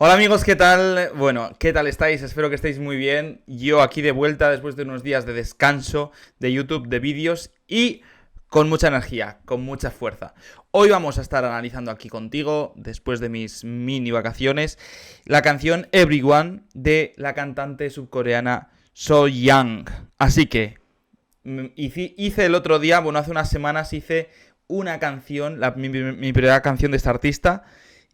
Hola amigos, ¿qué tal? Bueno, ¿qué tal estáis? Espero que estéis muy bien. Yo aquí de vuelta después de unos días de descanso de YouTube, de vídeos y con mucha energía, con mucha fuerza. Hoy vamos a estar analizando aquí contigo, después de mis mini vacaciones, la canción Everyone de la cantante subcoreana So-young. Así que hice el otro día, bueno, hace unas semanas hice una canción, mi primera canción de esta artista,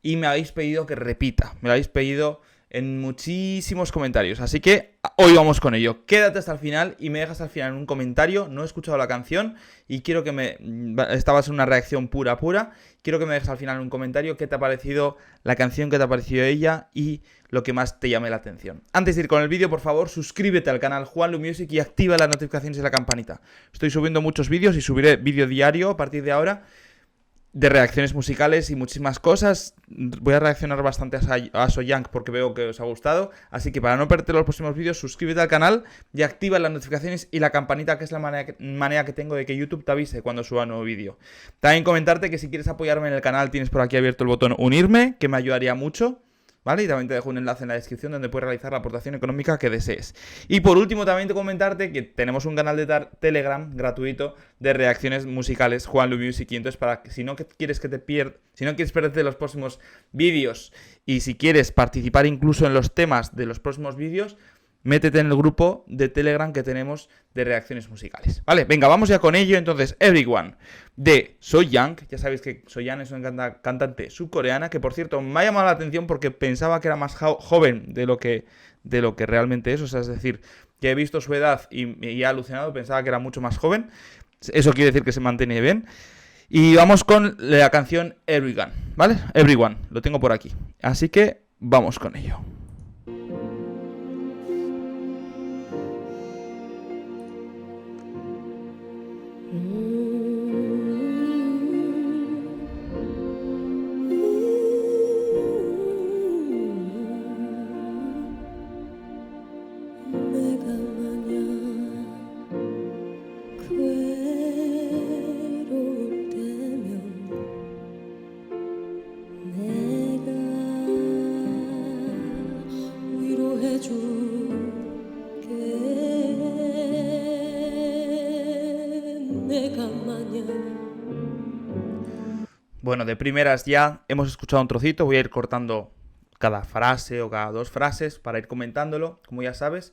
y me habéis pedido que repita. Me lo habéis pedido en muchísimos comentarios. Así que hoy vamos con ello. Quédate hasta el final y me dejas al final un comentario. No he escuchado la canción y quiero que me... Esta va a ser una reacción pura. Quiero que me dejes al final un comentario qué te ha parecido la canción, qué te ha parecido ella y lo que más te llame la atención. Antes de ir con el vídeo, por favor, suscríbete al canal Juanlu Music y activa las notificaciones y la campanita. Estoy subiendo muchos vídeos y subiré vídeo diario a partir de ahora, de reacciones musicales y muchísimas cosas. Voy a reaccionar bastante a So-young porque veo que os ha gustado. Así que para no perderte los próximos vídeos, suscríbete al canal y activa las notificaciones y la campanita, que es la manera que tengo de que YouTube te avise cuando suba un nuevo vídeo. También comentarte que si quieres apoyarme en el canal, tienes por aquí abierto el botón unirme, que me ayudaría mucho, ¿vale? Y también te dejo un enlace en la descripción donde puedes realizar la aportación económica que desees. Y por último, también te comentarte que tenemos un canal de Telegram gratuito de reacciones musicales, Juanlu Music. Y entonces, si no quieres perderte los próximos vídeos y si quieres participar incluso en los temas de los próximos vídeos, métete en el grupo de Telegram que tenemos de reacciones musicales. Vale, venga, vamos ya con ello. Entonces, Everyone de So-young. Ya sabéis que So-young es una cantante subcoreana que, por cierto, me ha llamado la atención porque pensaba que era más joven de lo que realmente es. O sea, es decir, que he visto su edad y he alucinado, pensaba que era mucho más joven. Eso quiere decir que se mantiene bien. Y vamos con la canción Everyone, ¿vale? Everyone, lo tengo por aquí. Así que vamos con ello. Bueno, de primeras ya hemos escuchado un trocito, voy a ir cortando cada frase o cada dos frases para ir comentándolo, como ya sabes.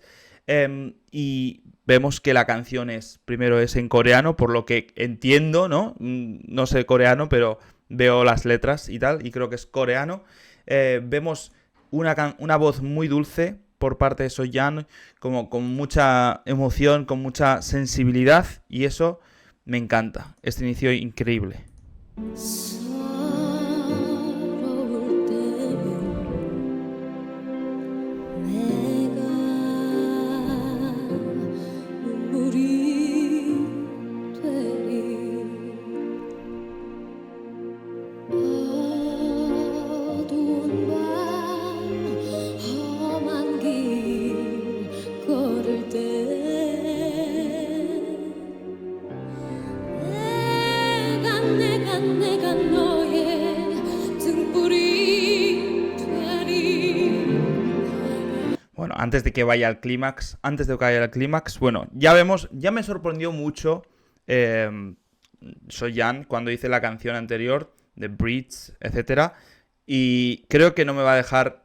Y vemos que la canción primero es en coreano, por lo que entiendo, ¿no? No sé coreano, pero veo las letras y tal, y creo que es coreano. Vemos una voz muy dulce por parte de So-young, como con mucha emoción, con mucha sensibilidad, y eso me encanta. Este inicio increíble. Bueno, antes de que vaya al clímax, bueno, ya me sorprendió mucho So-young cuando hice la canción anterior de Bridge, etcétera, y creo que no me va a dejar,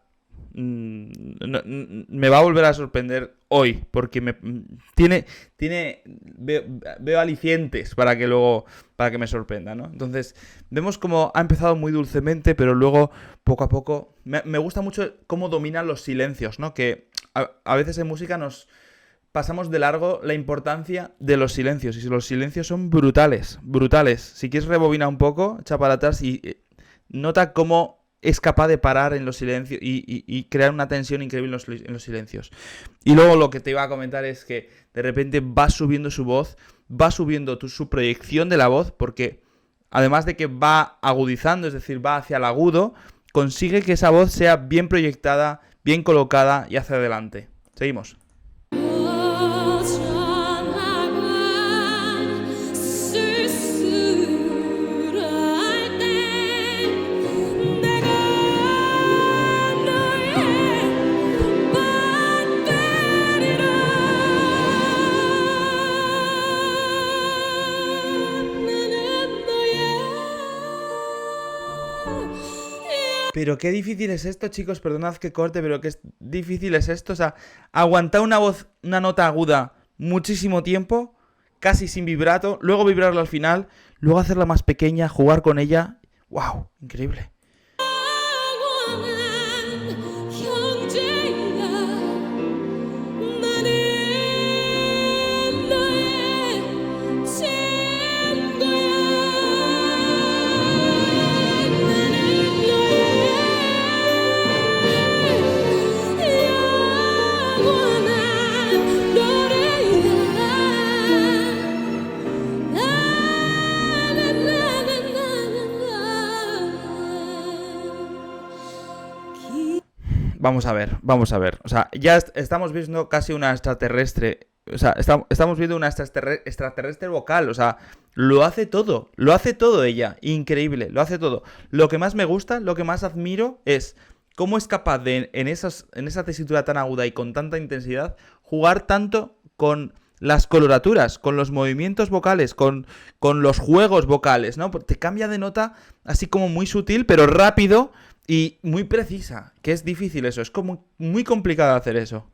me va a volver a sorprender hoy, porque veo alicientes para que me sorprenda, ¿no? Entonces, vemos como ha empezado muy dulcemente, pero luego, poco a poco, me gusta mucho cómo dominan los silencios, ¿no? Que a veces en música nos pasamos de largo la importancia de los silencios, y los silencios son brutales. Si quieres rebobina un poco, echa para atrás y nota cómo es capaz de parar en los silencios y crear una tensión increíble en los silencios. Y luego lo que te iba a comentar es que de repente va subiendo su voz, va subiendo su proyección de la voz, porque además de que va agudizando, es decir, va hacia el agudo, consigue que esa voz sea bien proyectada, bien colocada y hacia adelante. Seguimos. Pero qué difícil es esto, chicos, perdonad que corte, pero qué difícil es esto. O sea, aguantar una nota aguda muchísimo tiempo, casi sin vibrato, luego vibrarla al final, luego hacerla más pequeña, jugar con ella. ¡Wow! Increíble. Vamos a ver. O sea, ya estamos viendo casi una extraterrestre. O sea, estamos viendo una extraterrestre vocal. O sea, lo hace todo ella. Increíble, lo hace todo. Lo que más me gusta, lo que más admiro es cómo es capaz de, en esa tesitura tan aguda y con tanta intensidad, jugar tanto con las coloraturas, con los movimientos vocales, con los juegos vocales, ¿no? Te cambia de nota así como muy sutil, pero rápido y muy precisa, que es difícil eso, es como muy complicado hacer eso.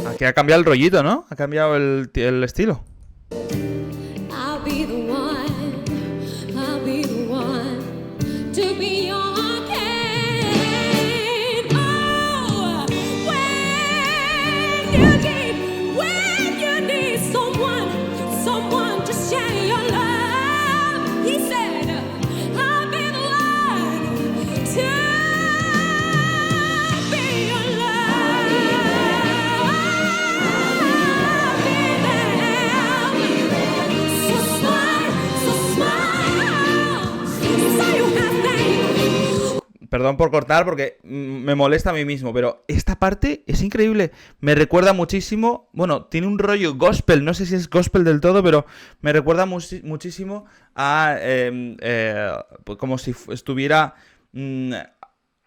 Aquí ha cambiado el rollito, ¿no? Ha cambiado el estilo. Perdón por cortar porque me molesta a mí mismo, pero esta parte es increíble. Me recuerda muchísimo, bueno, tiene un rollo gospel, no sé si es gospel del todo, pero me recuerda muchísimo a como si estuviera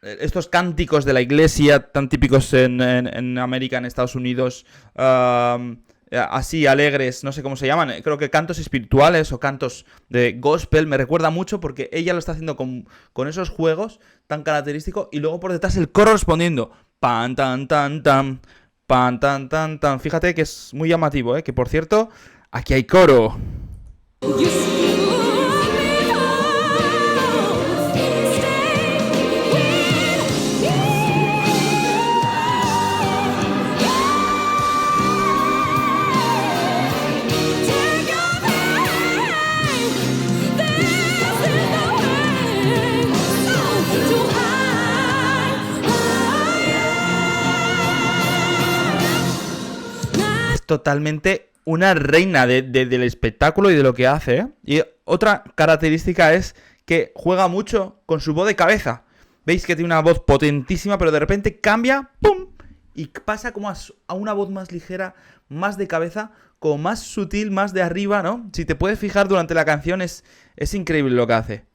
estos cánticos de la iglesia tan típicos en América, en Estados Unidos, así alegres, no sé cómo se llaman, creo que cantos espirituales o cantos de gospel, me recuerda mucho porque ella lo está haciendo con esos juegos tan característicos y luego por detrás el coro respondiendo pan tan tan tan, pan tan tan tan. Fíjate que es muy llamativo, que por cierto, aquí hay coro. Totalmente una reina del espectáculo y de lo que hace, ¿eh? Y otra característica es que juega mucho con su voz de cabeza. Veis que tiene una voz potentísima, pero de repente cambia, ¡pum! Y pasa como a una voz más ligera, más de cabeza, como más sutil, más de arriba, ¿no? Si te puedes fijar durante la canción es increíble lo que hace.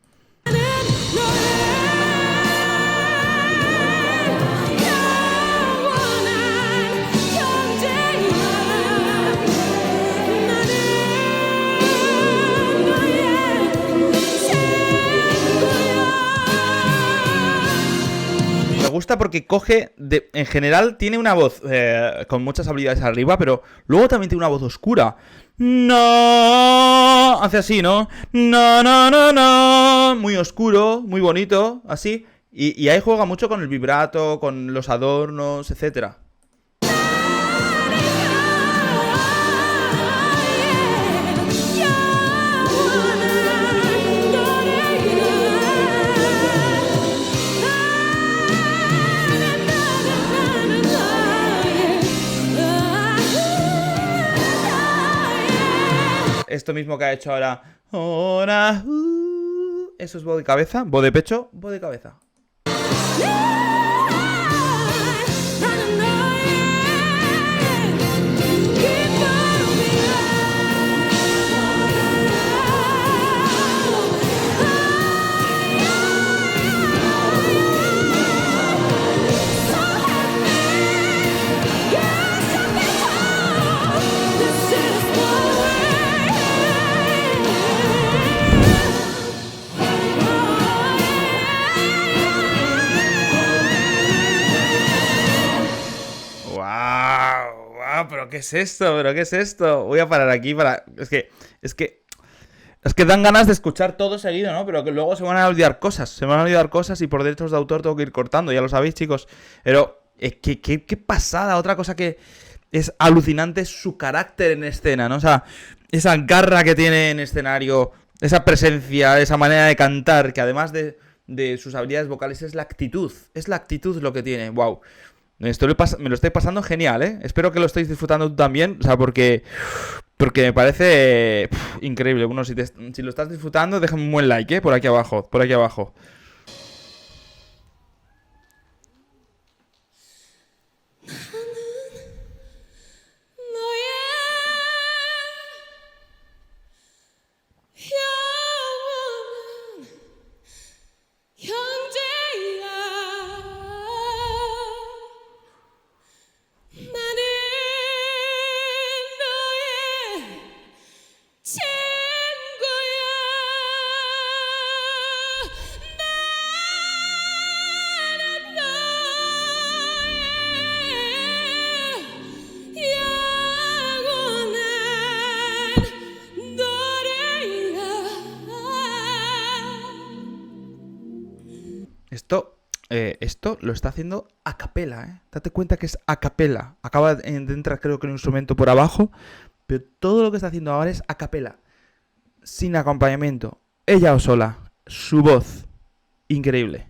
Me gusta porque coge, en general tiene una voz con muchas habilidades arriba, pero luego también tiene una voz oscura. No, hace así, ¿no? No, no, no, no. Muy oscuro, muy bonito, así. Y ahí juega mucho con el vibrato, con los adornos, etcétera. Esto mismo que ha hecho ahora. Eso es voz de cabeza, voz de pecho, voz de cabeza. ¿pero qué es esto? ¿Pero qué es esto? Voy a parar aquí para... Es que dan ganas de escuchar todo seguido, ¿no? Pero que luego se van a olvidar cosas. Se van a olvidar cosas y por derechos de autor tengo que ir cortando, ya lo sabéis, chicos. Pero, qué pasada. Otra cosa que es alucinante es su carácter en escena, ¿no? O sea, esa garra que tiene en escenario, esa presencia, esa manera de cantar, que además de sus habilidades vocales es la actitud. Es la actitud lo que tiene. ¡Wow! Me lo estoy pasando genial, ¿eh? Espero que lo estéis disfrutando tú también, o sea, porque me parece increíble. Bueno, si lo estás disfrutando, déjame un buen like, ¿eh? Por aquí abajo, por aquí abajo. Esto lo está haciendo a capela, ¿eh? Date cuenta que es a capela. Acaba de entrar, creo que un instrumento por abajo, pero todo lo que está haciendo ahora es a capela, sin acompañamiento. Ella o sola, su voz, increíble.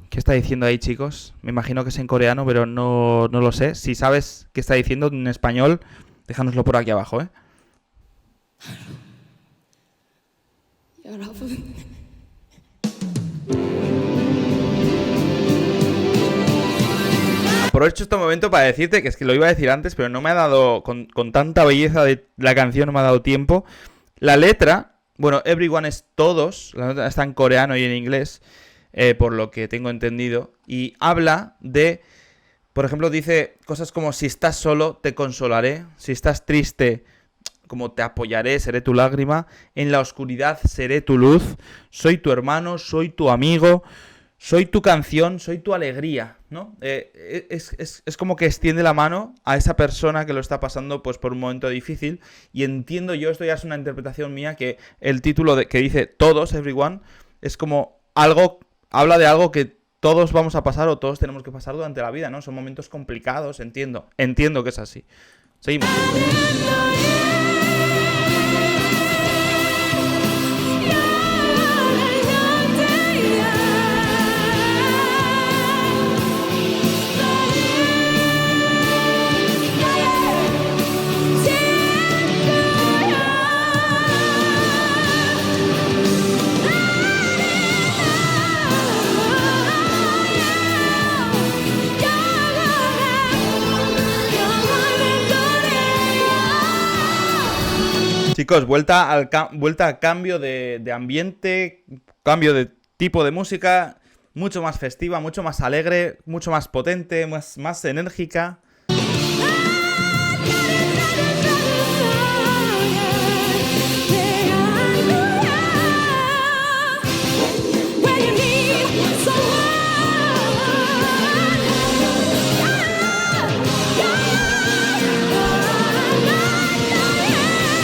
¿Qué está diciendo ahí, chicos? Me imagino que es en coreano, pero no lo sé. Si sabes qué está diciendo en español, déjanoslo por aquí abajo, ¿eh? Aprovecho este momento para decirte que es que lo iba a decir antes, pero no me ha dado, con tanta belleza de la canción, no me ha dado tiempo. La letra, bueno, everyone es todos, la letra está en coreano y en inglés, por lo que tengo entendido, y habla de, por ejemplo, dice cosas como: si estás solo, te consolaré; si estás triste, como te apoyaré, seré tu lágrima; en la oscuridad seré tu luz; soy tu hermano, soy tu amigo; soy tu canción, soy tu alegría, ¿no? Es como que extiende la mano a esa persona que lo está pasando pues por un momento difícil. Y entiendo yo, esto ya es una interpretación mía, que el título que dice todos, everyone, es como algo, habla de algo que todos vamos a pasar o todos tenemos que pasar durante la vida, ¿no? Son momentos complicados, entiendo que es así. Seguimos. Chicos, vuelta a cambio de ambiente, cambio de tipo de música, mucho más festiva, mucho más alegre, mucho más potente, más enérgica.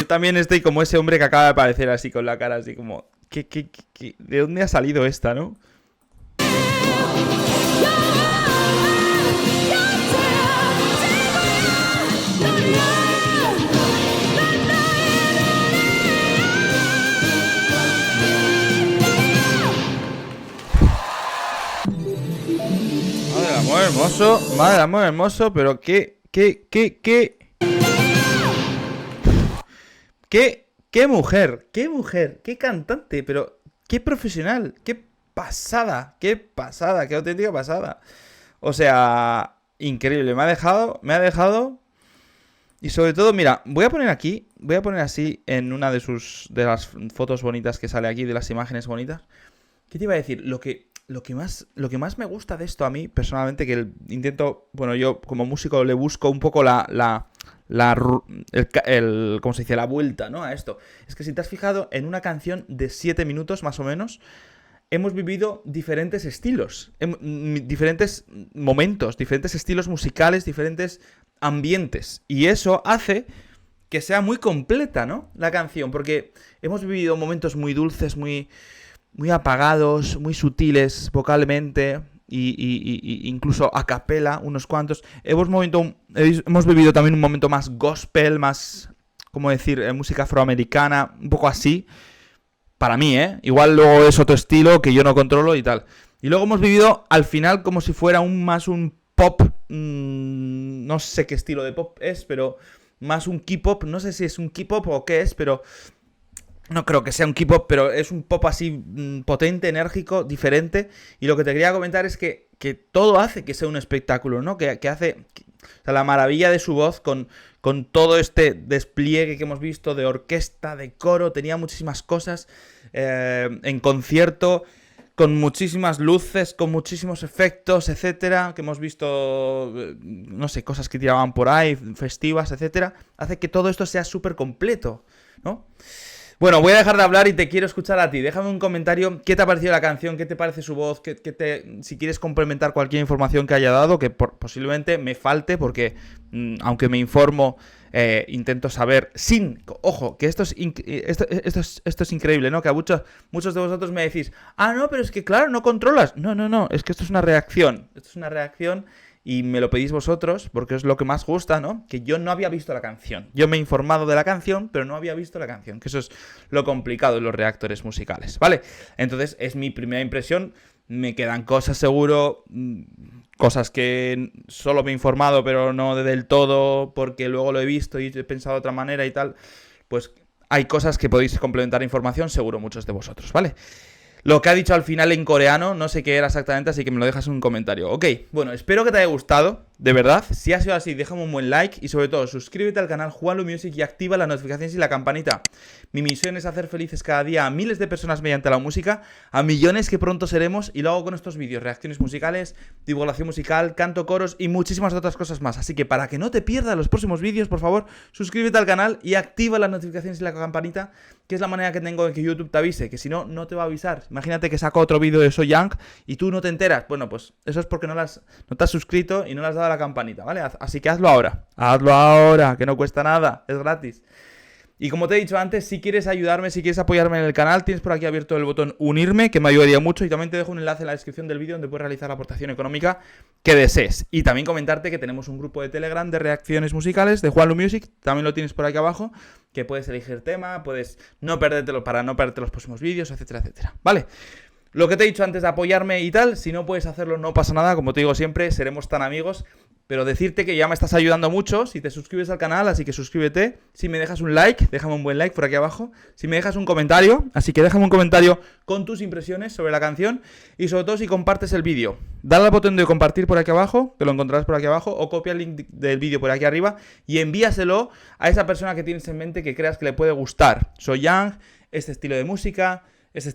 También estoy como ese hombre que acaba de aparecer así con la cara así como... ¿De dónde ha salido esta, no? Madre del amor hermoso, madre del amor hermoso, pero qué mujer, qué cantante, pero qué profesional, qué pasada, qué auténtica pasada. O sea, increíble, me ha dejado. Y sobre todo, mira, voy a poner así en una de las fotos bonitas que sale aquí, de las imágenes bonitas. ¿Qué te iba a decir? lo que más me gusta de esto a mí, personalmente, que intento, bueno, yo como músico le busco un poco ¿cómo se dice? La vuelta, ¿no? A esto. Es que si te has fijado, en una canción de 7 minutos más o menos, hemos vivido diferentes estilos, diferentes momentos, diferentes estilos musicales, diferentes ambientes. Y eso hace que sea muy completa, ¿no? La canción, porque hemos vivido momentos muy dulces, muy apagados, muy sutiles vocalmente y incluso a capela, unos cuantos. Hemos vivido también un momento más gospel, más, ¿cómo decir?, música afroamericana, un poco así. Para mí, ¿eh? Igual luego es otro estilo que yo no controlo y tal. Y luego hemos vivido al final como si fuera un pop, no sé qué estilo de pop es, pero más un K-pop, no sé si es un K-pop o qué es, pero no creo que sea un K-pop, pero es un pop así potente, enérgico, diferente. Y lo que te quería comentar es que todo hace que sea un espectáculo, ¿no? Que hace... O sea, la maravilla de su voz con todo este despliegue que hemos visto de orquesta, de coro, tenía muchísimas cosas en concierto, con muchísimas luces, con muchísimos efectos, etcétera, que hemos visto, no sé, cosas que tiraban por ahí, festivas, etcétera, hace que todo esto sea súper completo, ¿no? Bueno, voy a dejar de hablar y te quiero escuchar a ti. Déjame un comentario, ¿qué te ha parecido la canción? ¿Qué te parece su voz? Si quieres complementar cualquier información que haya dado, que posiblemente me falte, porque aunque me informo, intento saber Ojo, que esto es increíble, ¿no? Que a muchos de vosotros me decís, no, pero es que claro, no controlas. No, es que esto es una reacción. Esto es una reacción... Y me lo pedís vosotros, porque es lo que más gusta, ¿no? Que yo no había visto la canción. Yo me he informado de la canción, pero no había visto la canción. Que eso es lo complicado en los reactores musicales, ¿vale? Entonces, es mi primera impresión. Me quedan cosas seguro, cosas que solo me he informado, pero no del todo, porque luego lo he visto y he pensado de otra manera y tal. Pues hay cosas que podéis complementar información, seguro muchos de vosotros, ¿vale? Lo que ha dicho al final en coreano, no sé qué era exactamente, así que me lo dejas en un comentario. Ok, bueno, espero que te haya gustado, de verdad. Si ha sido así, déjame un buen like y sobre todo suscríbete al canal Juanlu Music y activa las notificaciones y la campanita. Mi misión es hacer felices cada día a miles de personas mediante la música, a millones que pronto seremos, y lo hago con estos vídeos, reacciones musicales, divulgación musical, canto, coros y muchísimas otras cosas más. Así que para que no te pierdas los próximos vídeos, por favor, suscríbete al canal y activa las notificaciones y la campanita, que es la manera que tengo de que YouTube te avise, que si no, no te va a avisar. Imagínate que saco otro vídeo de So Young y tú no te enteras. Bueno, pues eso es porque no te has suscrito y no le has dado a la campanita, ¿vale? Así que hazlo ahora. Hazlo ahora, que no cuesta nada, es gratis. Y como te he dicho antes, si quieres ayudarme, si quieres apoyarme en el canal, tienes por aquí abierto el botón unirme, que me ayudaría mucho, y también te dejo un enlace en la descripción del vídeo donde puedes realizar la aportación económica que desees. Y también comentarte que tenemos un grupo de Telegram de reacciones musicales de Juanlu Music, también lo tienes por aquí abajo, que puedes elegir tema, puedes no perdértelo para no perderte los próximos vídeos, etcétera, etcétera. ¿Vale? Lo que te he dicho antes de apoyarme y tal, si no puedes hacerlo no pasa nada, como te digo siempre, seremos tan amigos. Pero decirte que ya me estás ayudando mucho si te suscribes al canal, así que suscríbete. Si me dejas un like, déjame un buen like por aquí abajo. Si me dejas un comentario, así que déjame un comentario con tus impresiones sobre la canción. Y sobre todo si compartes el vídeo. Dale al botón de compartir por aquí abajo, que lo encontrarás por aquí abajo, o copia el link del vídeo por aquí arriba y envíaselo a esa persona que tienes en mente que creas que le puede gustar. So Young, este estilo de música, este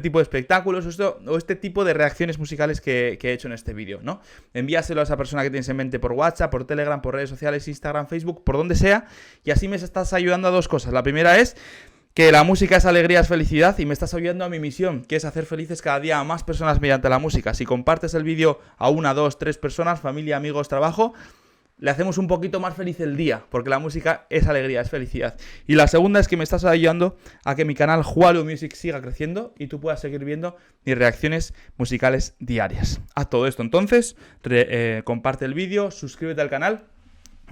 tipo de espectáculos o este tipo de reacciones musicales que he hecho en este vídeo, ¿no? Envíaselo a esa persona que tienes en mente por WhatsApp, por Telegram, por redes sociales, Instagram, Facebook, por donde sea, y así me estás ayudando a dos cosas. La primera es que la música es alegría, es felicidad, y me estás ayudando a mi misión, que es hacer felices cada día a más personas mediante la música. Si compartes el vídeo a 1, 2, 3 personas, familia, amigos, trabajo, le hacemos un poquito más feliz el día, porque la música es alegría, es felicidad. Y la segunda es que me estás ayudando a que mi canal Juanlu Music siga creciendo y tú puedas seguir viendo mis reacciones musicales diarias. Haz todo esto entonces, comparte el vídeo, suscríbete al canal.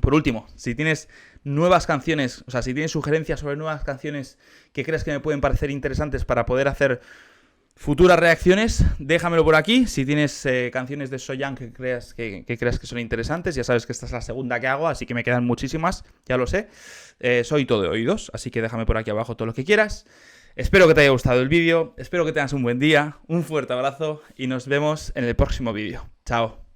Por último, si tienes nuevas canciones, o sea, si tienes sugerencias sobre nuevas canciones que creas que me pueden parecer interesantes para poder hacer futuras reacciones, déjamelo por aquí. Si tienes canciones de So Young que creas que son interesantes, ya sabes que esta es la segunda que hago, así que me quedan muchísimas, ya lo sé. Soy todo de oídos, así que déjame por aquí abajo todo lo que quieras. Espero que te haya gustado el vídeo, espero que tengas un buen día, un fuerte abrazo y nos vemos en el próximo vídeo. Chao.